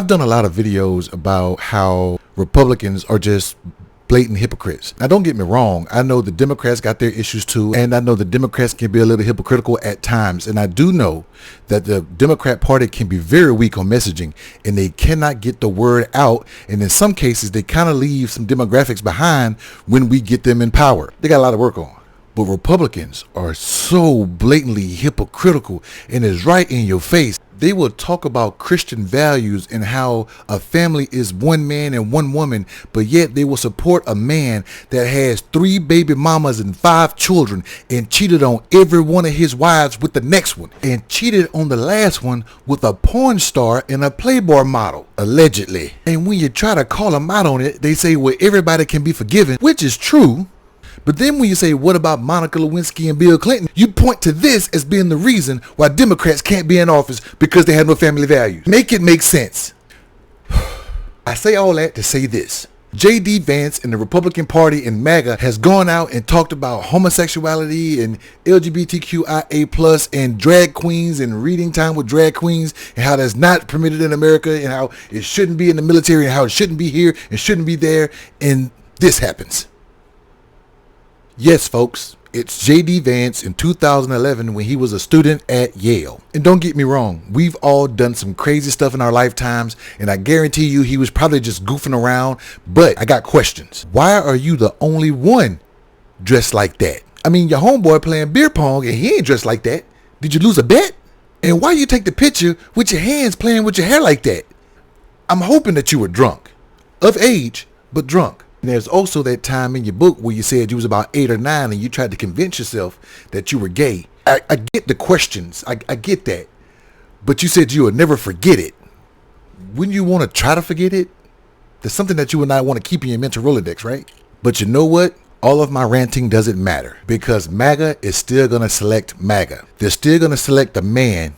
I've done a lot of videos about how Republicans are just blatant hypocrites. Now, don't get me wrong. I know the Democrats got their issues too, and I know the Democrats can be a little hypocritical at times. And I do know that the Democrat Party can be very weak on messaging, and they cannot get the word out. And in some cases, they kind of leave some demographics behind when we get them in power. They got a lot of work on. But Republicans are so blatantly hypocritical, and it's right in your face. They will talk about Christian values and how a family is one man and one woman, but yet they will support a man that has 3 baby mamas and 5 children and cheated on every one of his wives with the next one, and cheated on the last one with a porn star and a Playboy model, allegedly. And when you try to call them out on it, they say, well, everybody can be forgiven, which is true. But then when you say, what about Monica Lewinsky and Bill Clinton, you point to this as being the reason why Democrats can't be in office, because they have no family values. Make it make sense. I say all that to say this. J.D. Vance and the Republican Party and Maga has gone out and talked about homosexuality and LGBTQIA+ and drag queens and reading time with drag queens, and how that's not permitted in America, and how it shouldn't be in the military, and how it shouldn't be here and shouldn't be there. And this happens. Yes, folks, it's J.D. Vance in 2011 when he was a student at Yale. And don't get me wrong, we've all done some crazy stuff in our lifetimes, and I guarantee you he was probably just goofing around. But I got questions. Why are you the only one dressed like that? I mean, your homeboy playing beer pong and he ain't dressed like that. Did you lose a bet? And why you take the picture with your hands playing with your hair like that? I'm hoping that you were drunk. Of age, but drunk. And there's also that time in your book where you said you was about 8 or 9 and you tried to convince yourself that you were gay. I get the questions. I get that. But you said you would never forget it. Wouldn't you want to try to forget it? There's something that you and I want to keep in your mental Rolodex, right? But you know what? All of my ranting doesn't matter, because MAGA is still going to select MAGA. They're still going to select a man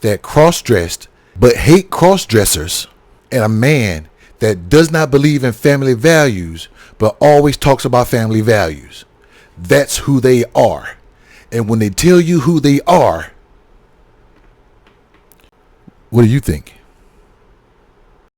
that cross-dressed but hate cross-dressers, and a man that does not believe in family values, but always talks about family values. That's who they are. And when they tell you who they are, what do you think?